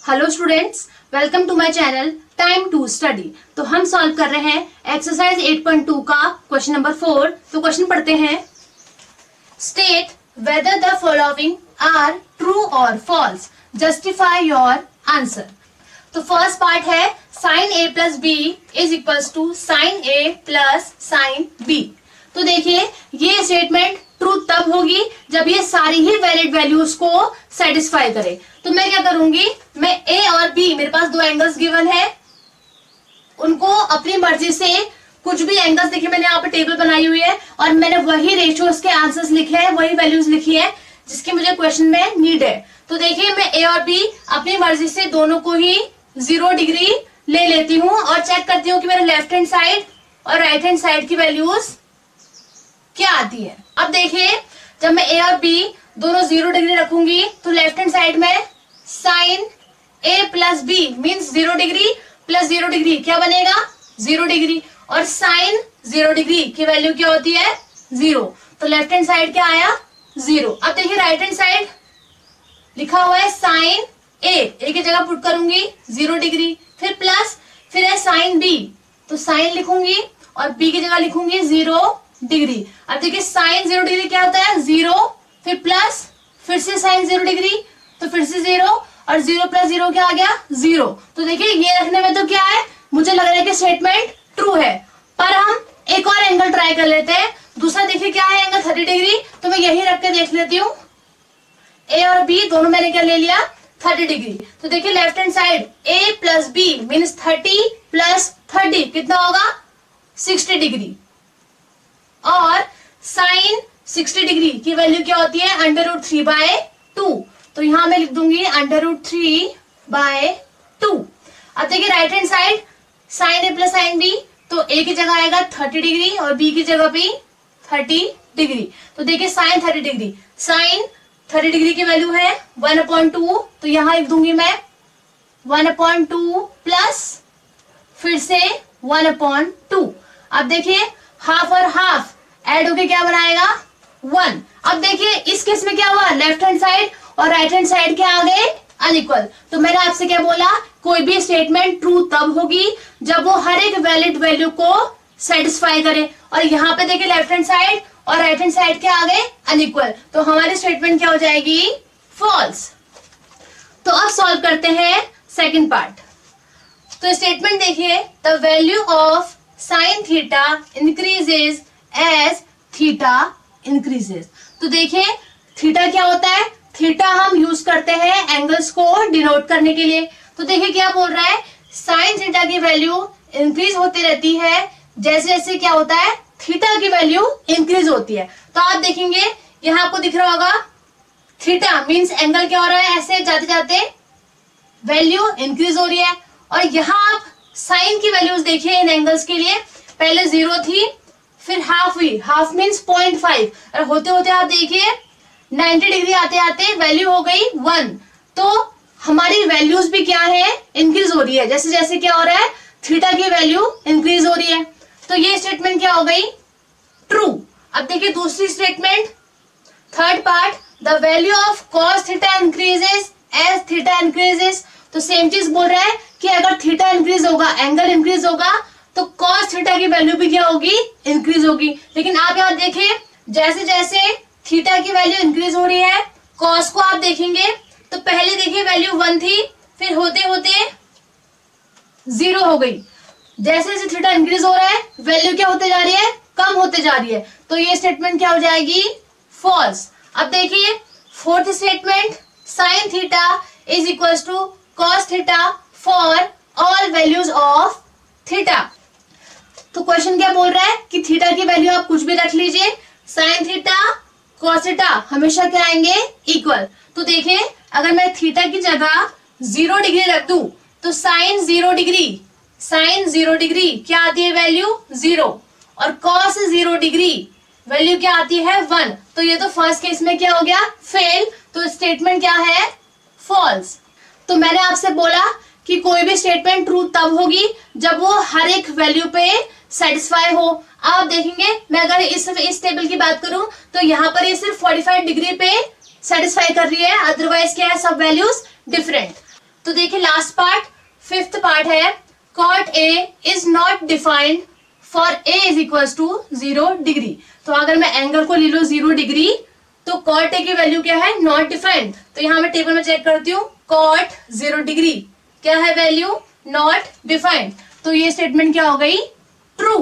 Hello students, welcome to my channel time to study. तो हम solve कर रहे हैं एक्सरसाइज 8.2 का क्वेश्चन नंबर 4। तो क्वेश्चन पढ़ते हैं। State whether the following are true और फॉल्स, जस्टिफाई योर आंसर। तो फर्स्ट पार्ट है sine A plus B is equals to sine A plus sine B. तो देखिए ये स्टेटमेंट ट्रू तब होगी जब ये सारी ही वैलिड वैल्यूज को सेटिस्फाई करे। तो मैं क्या करूंगी, मैं ए और बी, मेरे पास दो एंगल्स गिवन है, उनको अपनी मर्जी से कुछ भी एंगल्स, देखिए मैंने यहाँ पे टेबल बनाई हुई है और मैंने वही रेशियोज के आंसर्स लिखे हैं, वही वैल्यूज लिखी है जिसकी मुझे क्वेश्चन में नीड है। तो देखिए मैं ए और बी अपनी मर्जी से दोनों को ही 0 डिग्री ले लेती हूँ और चेक करती हूँ कि मेरे लेफ्ट हैंड साइड और राइट हैंड साइड की वैल्यूज क्या आती है। अब देखिए जब मैं ए और बी दोनों 0 डिग्री रखूंगी तो लेफ्ट हैंड साइड में साइन ए plus b means 0 degree plus 0 degree क्या बनेगा 0 डिग्री, और साइन 0 डिग्री की वैल्यू क्या होती है 0। तो लेफ्ट हैंड साइड क्या आया 0। अब देखिए राइट हैंड साइड लिखा हुआ है साइन ए की जगह पुट करूंगी 0 डिग्री, फिर प्लस, फिर है साइन बी, तो साइन लिखूंगी और बी की जगह लिखूंगी 0 डिग्री। अब देखिए साइन 0 डिग्री क्या होता है 0, फिर प्लस, फिर से साइन 0 डिग्री, तो फिर से 0 और 0 प्लस 0 क्या आ गया 0। तो देखिए ये रखने में तो क्या है, मुझे लग रहा है कि स्टेटमेंट ट्रू है, पर हम एक और एंगल ट्राई कर लेते हैं। दूसरा देखिए क्या है एंगल 30 डिग्री, तो मैं यही रख के देख लेती हूँ। ए और बी दोनों मैंने क्या ले लिया 30 डिग्री। तो देखिए लेफ्ट हैंड साइड ए प्लस बी मीन्स 30 प्लस 30 कितना होगा 60 डिग्री, और साइन 60 डिग्री की वैल्यू क्या होती है √3/2। तो यहां मैं लिख दूंगी √3/2। अब देखिए राइट हैंड साइड साइन ए प्लस साइन बी, तो ए की जगह आएगा 30 डिग्री और बी की जगह भी 30 डिग्री। तो देखिए साइन 30 डिग्री, साइन 30 डिग्री की वैल्यू है 1/2, तो यहां लिख दूंगी मैं 1/2 प्लस फिर से 1/2। अब देखिए हाफ और हाफ ऐड होके क्या बनाएगा 1। अब देखिए इस केस में क्या हुआ, लेफ्ट हैंड साइड और राइट हैंड साइड क्या आ गए अनइक्वल। तो मैंने आपसे क्या बोला, कोई भी स्टेटमेंट ट्रू तब होगी जब वो हर एक वैलिड वैल्यू को सेटिस्फाई करे, और यहाँ पे देखिए लेफ्ट हैंड साइड और राइट हैंड साइड क्या आ गए अनइक्वल, तो हमारी स्टेटमेंट क्या हो जाएगी फॉल्स। तो अब सॉल्व करते हैं सेकेंड पार्ट। तो स्टेटमेंट देखिए, the value of sine theta increases as theta increases. तो देखिए थीटा क्या होता है, थीटा हम यूज करते हैं एंगल्स को डिनोट करने के लिए। तो देखिए क्या बोल रहा है, साइन थीटा की वैल्यू इंक्रीज होती रहती है जैसे जैसे क्या होता है थीटा की वैल्यू इंक्रीज होती है। तो आप देखेंगे यहाँ आपको दिख रहा होगा थीटा मीन्स एंगल क्या हो रहा है, ऐसे जाते जाते वैल्यू इंक्रीज हो रही है, और यहाँ आप साइन की वैल्यूज देखिए इन एंगल्स के लिए, पहले 0 थी फिर हाफ हुई, हाफ मीन्स 0.5, और होते होते आप देखिए 90 डिग्री आते आते वैल्यू हो गई 1। तो हमारी वैल्यूज भी क्या है इंक्रीज हो रही है, जैसे जैसे क्या हो रहा है थीटा की वैल्यू इंक्रीज हो रही है। तो ये स्टेटमेंट क्या हो गई ट्रू। अब देखिए दूसरी statement third part, the value of cos theta increases as theta increases. तो सेम चीज बोल रहा है कि अगर थीटा इंक्रीज होगा, एंगल इंक्रीज होगा, तो कॉस थीटा की वैल्यू भी क्या होगी इंक्रीज होगी। लेकिन आप यहाँ देखिए जैसे जैसे थीटा की वैल्यू इंक्रीज हो रही है, कॉस को आप देखेंगे तो पहले देखिए वैल्यू 1 थी, फिर होते होते 0 हो गई। जैसे जैसे थीटा इंक्रीज हो रहा है वैल्यू क्या होते जा रही है कम होते जा रही है। तो ये स्टेटमेंट क्या हो जाएगी फॉल्स। अब देखिए fourth statement, sine theta is equals to cos theta for all values of theta. तो क्वेश्चन क्या बोल रहा है कि थीटा की वैल्यू आप कुछ भी रख लीजिए, साइन थीटा कॉस थीटा हमेशा क्या आएंगे इक्वल। तो देखिए अगर मैं थीटा की जगह 0 डिग्री रख दूं तो साइन 0 डिग्री, साइन 0 डिग्री क्या आती है वैल्यू 0, और कॉस 0 डिग्री वैल्यू क्या आती है 1। तो ये तो फर्स्ट केस में क्या हो गया फेल, तो स्टेटमेंट क्या है फॉल्स। तो मैंने आपसे बोला कि कोई भी स्टेटमेंट ट्रू तब होगी जब वो हर एक वैल्यू पे सेटिस्फाई हो। आप देखेंगे मैं अगर इस टेबल की बात करूं तो यहाँ पर ये सिर्फ 45 डिग्री पे सेटिस्फाई कर रही है, अदरवाइज क्या है सब वैल्यूज डिफरेंट। तो देखिए पार्ट है cot A is not defined for A is equals to 0 degree. तो अगर मैं एंगल को ले लो 0 डिग्री तो cot A की वैल्यू क्या है, नॉट डिफाइंड। तो यहाँ मैं टेबल में चेक करती हूँ, cot 0 डिग्री क्या है वैल्यू, नॉट डिफाइंड। तो ये स्टेटमेंट क्या हो गई, ट्रू।